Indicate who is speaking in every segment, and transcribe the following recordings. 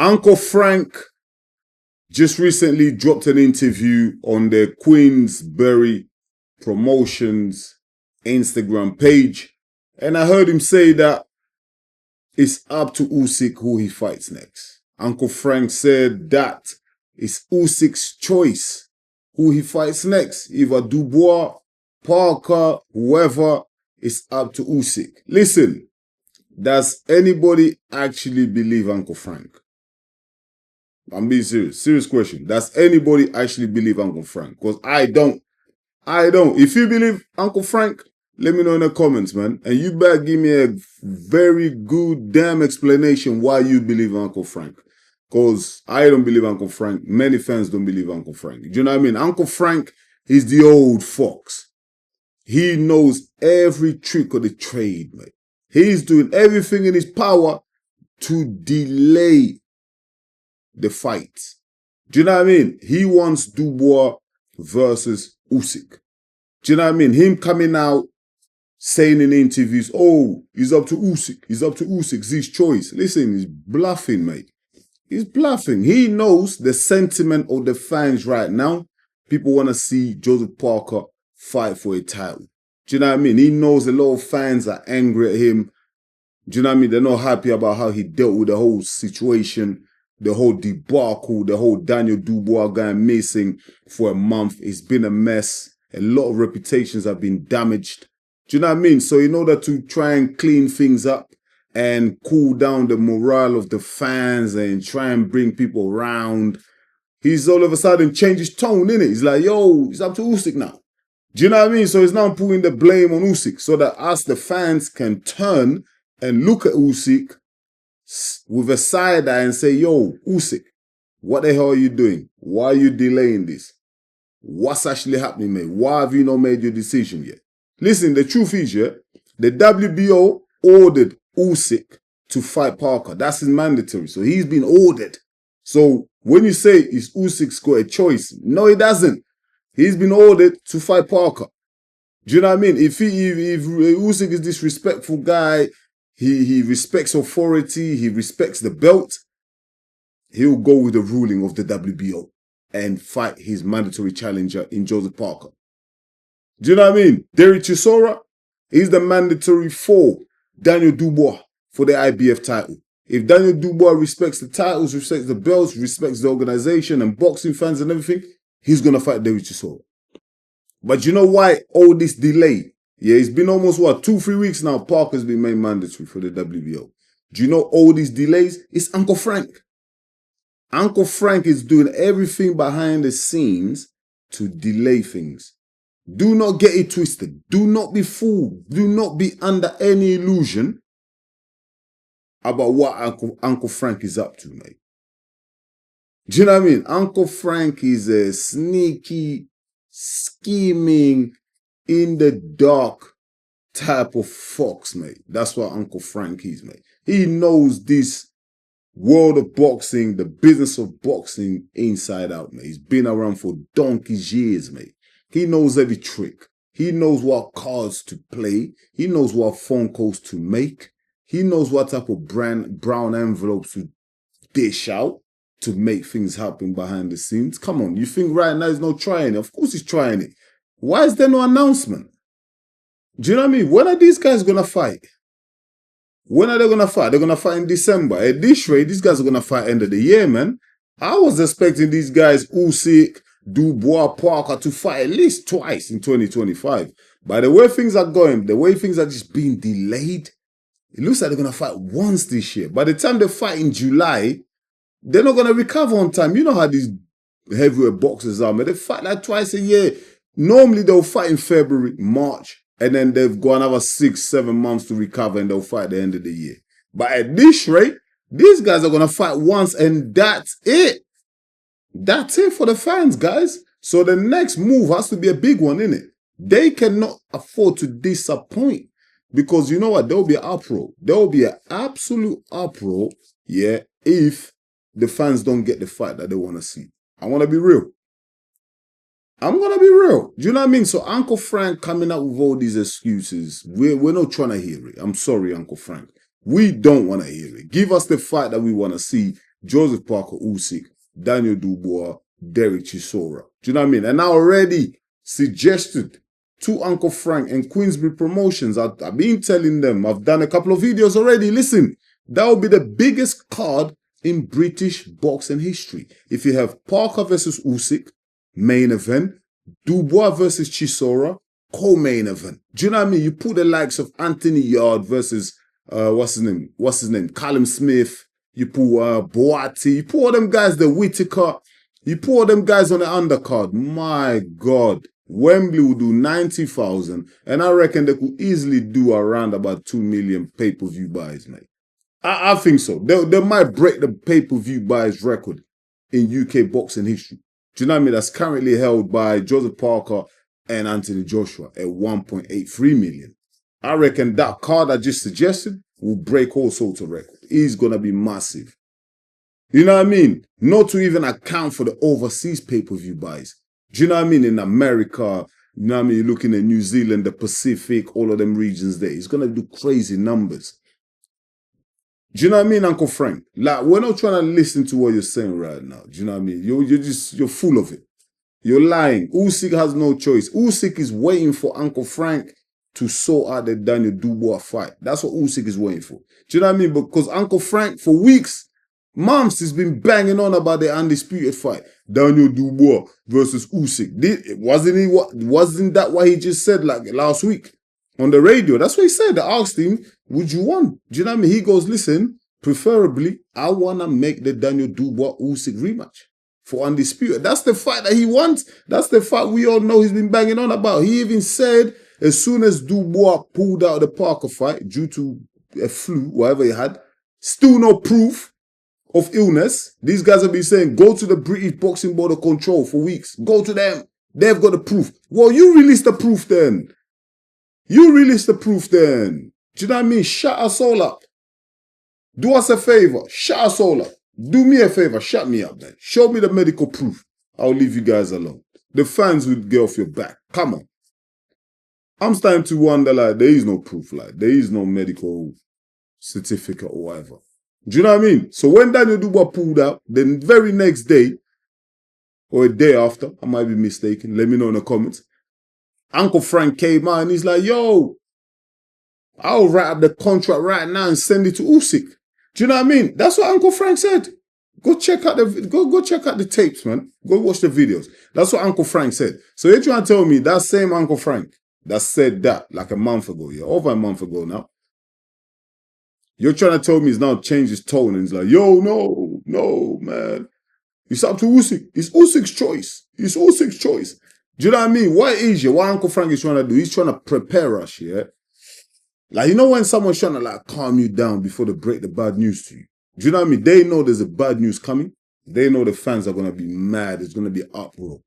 Speaker 1: Uncle Frank just recently dropped an interview on the Queensbury Promotions Instagram page. And I heard him say that it's up to Usyk who he fights next. Uncle Frank said that it's Usyk's choice who he fights next. Either Dubois, Parker, whoever, it's up to Usyk. Listen, does anybody actually believe Uncle Frank? I'm being serious. Serious question. Does anybody actually believe Uncle Frank? Because I don't. I don't. If you believe Uncle Frank, let me know in the comments, man. And you better give me a very good damn explanation why you believe Uncle Frank. Because I don't believe Uncle Frank. Many fans don't believe Uncle Frank. Do you know what I mean? Uncle Frank is the old fox. He knows every trick of the trade, mate. He's doing everything in his power to delay the fight. Do you know what I mean? He wants Dubois versus Usyk. Do you know what I mean? Him coming out saying in interviews, oh, he's up to Usyk. He's up to Usyk. It's his choice. Listen, he's bluffing, mate. He's bluffing. He knows the sentiment of the fans right now. People want to see Joseph Parker fight for a title. Do you know what I mean? He knows a lot of fans are angry at him. Do you know what I mean? They're not happy about how he dealt with the whole situation, the whole debacle, the whole Daniel Dubois guy missing for a month. It's been a mess. A lot of reputations have been damaged. Do you know what I mean? So in order to try and clean things up and cool down the morale of the fans and try and bring people around, he's all of a sudden changed his tone, innit? He's like, yo, it's up to Usyk now. Do you know what I mean? So he's now putting the blame on Usyk so that us, the fans, can turn and look at Usyk with a side eye and say, yo, Usyk, what the hell are you doing? Why are you delaying this? What's actually happening, mate? Why have you not made your decision yet? Listen, the truth is, yeah, the WBO ordered Usyk to fight Parker. That's his mandatory. So he's been ordered. So when you say is Usyk's got a choice, no, he doesn't. He's been ordered to fight Parker. Do you know what I mean? If Usyk is this respectful guy, he respects authority, he respects the belt, he'll go with the ruling of the WBO and fight his mandatory challenger in Joseph Parker. Do you know what I mean? Derek Chisora is the mandatory for Daniel Dubois for the IBF title. If Daniel Dubois respects the titles, respects the belts, respects the organization and boxing fans and everything, he's going to fight Derek Chisora. But you know why all this delay? Yeah, it's been almost, 2-3 weeks now, Parker's been made mandatory for the WBO. Do you know all these delays? It's Uncle Frank. Uncle Frank is doing everything behind the scenes to delay things. Do not get it twisted. Do not be fooled. Do not be under any illusion about what Uncle Frank is up to, mate. Do you know what I mean? Uncle Frank is a sneaky, scheming, in the dark type of fox, mate. That's what Uncle Frank is, mate. He knows this world of boxing, the business of boxing inside out, mate. He's been around for donkey's years, mate. He knows every trick. He knows what cards to play. He knows what phone calls to make. He knows what type of brown envelopes to dish out to make things happen behind the scenes. Come on, you think right now he's not trying it? Of course he's trying it. Why is there no announcement? Do you know what I mean? When are these guys going to fight? When are they going to fight? They're going to fight in December. At this rate, these guys are going to fight end of the year, man. I was expecting these guys, Usyk, Dubois, Parker, to fight at least twice in 2025. By the way things are going, the way things are just being delayed, it looks like they're going to fight once this year. By the time they fight in July, they're not going to recover on time. You know how these heavyweight boxers are, man. They fight like twice a year. Normally, they'll fight in February, March, and then they've got another 6-7 months to recover and they'll fight at the end of the year. But at this rate, these guys are going to fight once and that's it. That's it for the fans, guys. So the next move has to be a big one, innit? They cannot afford to disappoint because you know what? There will be an uproar. There will be an absolute uproar, yeah, if the fans don't get the fight that they want to see. I want to be real. I'm going to be real. Do you know what I mean? So Uncle Frank coming up with all these excuses, we're not trying to hear it. I'm sorry, Uncle Frank. We don't want to hear it. Give us the fight that we want to see Joseph Parker Usyk, Daniel Dubois, Derek Chisora. Do you know what I mean? And I already suggested to Uncle Frank and Queensbury Promotions. I've been telling them, I've done a couple of videos already. Listen, that will be the biggest card in British boxing history. If you have Parker versus Usyk, main event, Dubois versus Chisora, co-main event. Do you know what I mean? You put the likes of Anthony Yard versus, what's his name? Callum Smith. You put Bout, you put all them guys, the Whitaker. You put all them guys on the undercard. My God. Wembley will do 90,000. And I reckon they could easily do around about 2 million pay-per-view buys, mate. I think so. They might break the pay-per-view buys record in UK boxing history. Do you know what I mean? That's currently held by Joseph Parker and Anthony Joshua at 1.83 million. I reckon that card I just suggested will break all sorts of records. He's going to be massive. You know what I mean? Not to even account for the overseas pay-per-view buys. Do you know what I mean? In America, you know what I mean? You're looking at New Zealand, the Pacific, all of them regions there. He's going to do crazy numbers. Do you know what I mean, Uncle Frank? Like, we're not trying to listen to what you're saying right now. Do you know what I mean? You're full of it. You're lying. Usyk has no choice. Usyk is waiting for Uncle Frank to sort out the Daniel Dubois fight. That's what Usyk is waiting for. Do you know what I mean? Because Uncle Frank, for weeks, months, has been banging on about the Undisputed fight. Daniel Dubois versus Usyk. Wasn't that what he just said like last week on the radio? That's what he said. I asked him, would you want? Do you know what I mean? He goes, listen, preferably, I want to make the Daniel Dubois Usyk rematch for Undisputed. That's the fight that he wants. That's the fight we all know he's been banging on about. He even said as soon as Dubois pulled out of the Parker fight due to a flu, whatever he had, still no proof of illness. These guys have been saying, go to the British Boxing Board of Control for weeks. Go to them. They've got the proof. Well, you release the proof then. You release the proof then. Do you know what I mean? Shut us all up. Do us a favor. Shut us all up. Do me a favor. Shut me up, man. Show me the medical proof. I'll leave you guys alone. The fans will get off your back. Come on. I'm starting to wonder, like, there is no proof. Like, there is no medical certificate or whatever. Do you know what I mean? So when Daniel Dubois pulled out, the very next day, or a day after, I might be mistaken, let me know in the comments, Uncle Frank came out and he's like, yo, I'll write up the contract right now and send it to Usyk. Do you know what I mean? That's what Uncle Frank said. Go check out the tapes, man. Go watch the videos. That's what Uncle Frank said. So you're trying to tell me that same Uncle Frank that said that like a month ago, yeah, over a month ago now, you're trying to tell me he's now changed his tone and he's like, yo, no, man. It's up to Usyk. It's Usyk's choice. It's Usyk's choice. Do you know what I mean? What is it? What Uncle Frank is trying to do? He's trying to prepare us, yeah? Like, you know when someone's trying to, like, calm you down before they break the bad news to you? Do you know what I mean? They know there's a bad news coming. They know the fans are going to be mad. There's going to be uproar.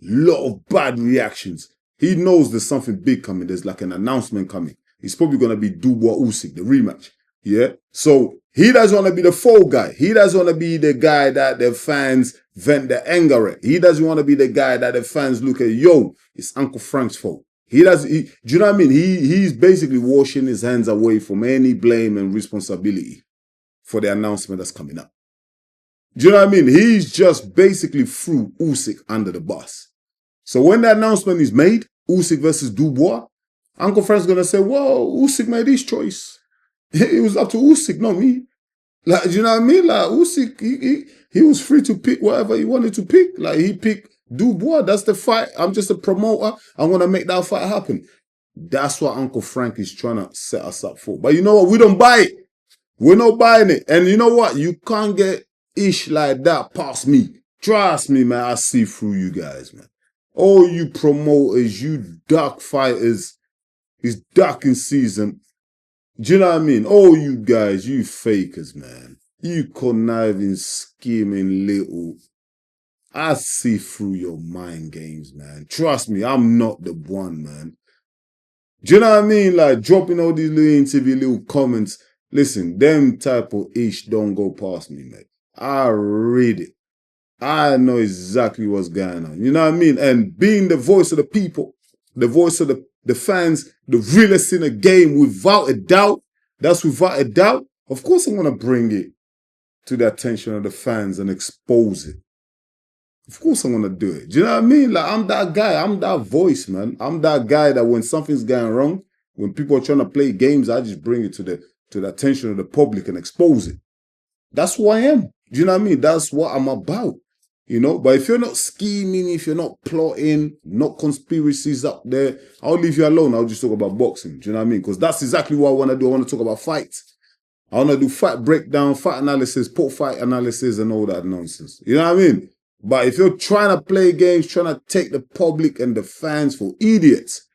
Speaker 1: Lot of bad reactions. He knows there's something big coming. There's like an announcement coming. It's probably going to be Dubois Usyk, the rematch. Yeah? So, he doesn't want to be the fall guy. He doesn't want to be the guy that the fans vent their anger at. He doesn't want to be the guy that the fans look at, yo, it's Uncle Frank's fault. Do you know what I mean? He's basically washing his hands away from any blame and responsibility for the announcement that's coming up. Do you know what I mean? He's just basically threw Usyk under the bus. So when the announcement is made, Usyk versus Dubois, Uncle Frank's going to say, whoa, Usyk made his choice. It was up to Usyk, not me. Like, do you know what I mean? Like, Usyk, he was free to pick whatever he wanted to pick. Like, he picked Dubois. That's the fight. I'm just a promoter. I'm going to make that fight happen. That's what Uncle Frank is trying to set us up for. But you know what? We don't buy it. We're not buying it. And you know what? You can't get ish like that past me. Trust me, man. I see through you guys, man. All you promoters, you dark fighters, it's dark in season. Do you know what I mean? All you guys, you fakers, man. You conniving, scheming little. I see through your mind games, man. Trust me, I'm not the one, man. Do you know what I mean? Like, dropping all these little interview, little comments. Listen, them type of ish don't go past me, mate. I read it. I know exactly what's going on. You know what I mean? And being the voice of the people, the voice of the fans, the realest in the game, without a doubt, that's without a doubt. Of course I'm going to bring it. to the attention of the fans and expose it. Of course I'm going to do it. Do you know what I mean? Like, I'm that guy. I'm that voice, man. I'm that guy that when something's going wrong, when people are trying to play games, I just bring it to the attention of the public and expose it. That's who I am. Do you know what I mean? That's what I'm about. You know, but if you're not scheming, if you're not plotting, not conspiracies up there, I'll leave you alone. I'll just talk about boxing. Do you know what I mean? Because that's exactly what I want to do. I want to talk about fights. I want to do fight breakdown, fight analysis, fight analysis, and all that nonsense. You know what I mean? But if you're trying to play games, trying to take the public and the fans for idiots,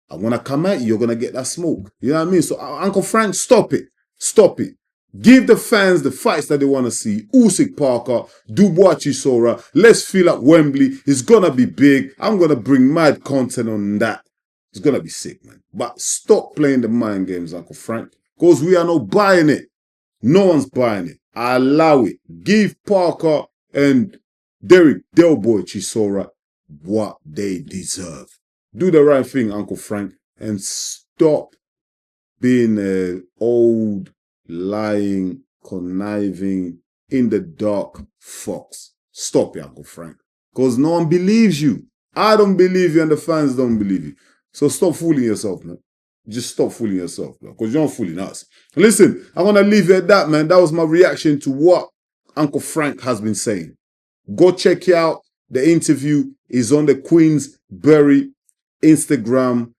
Speaker 1: I'm going to come at you. You're going to get that smoke. You know what I mean? So, Uncle Frank, stop it. Stop it. Give the fans the fights that they want to see. Usyk Parker, Dubois Chisora. Let's fill up Wembley. It's going to be big. I'm going to bring mad content on that. It's going to be sick, man. But stop playing the mind games, Uncle Frank. Because we are not buying it. No one's buying it. I allow it. Give Parker and Derek Delboy Chisora what they deserve. Do the right thing, Uncle Frank, and stop being an old, lying, conniving, in the dark fox. Stop it, Uncle Frank. Because no one believes you. I don't believe you and the fans don't believe you. So stop fooling yourself, man. Just stop fooling yourself, man. Because you're not fooling us. Listen, I'm going to leave it at that, man. That was my reaction to what Uncle Frank has been saying. Go check it out. The interview is on the Queensbury Instagram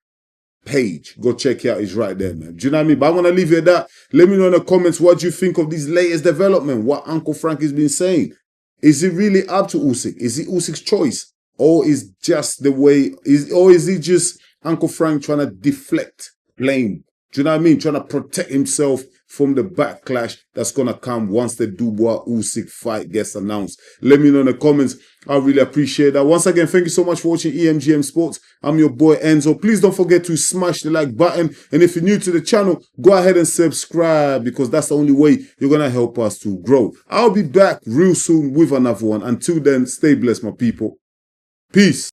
Speaker 1: page. Go check it out. It's right there, man. Do you know what I mean? But I'm going to leave it at that. Let me know in the comments what you think of this latest development, what Uncle Frank has been saying. Is it really up to Usyk? Is it Usyk's choice? Or is just the way, or is it just Uncle Frank trying to deflect blame? Do you know what I mean? Trying to protect himself from the backlash that's going to come once the Dubois-Usyk fight gets announced. Let me know in the comments. I really appreciate that. Once again, thank you so much for watching EMGM Sports. I'm your boy Enzo. Please don't forget to smash the like button. And if you're new to the channel, go ahead and subscribe because that's the only way you're going to help us to grow. I'll be back real soon with another one. Until then, stay blessed, my people. Peace.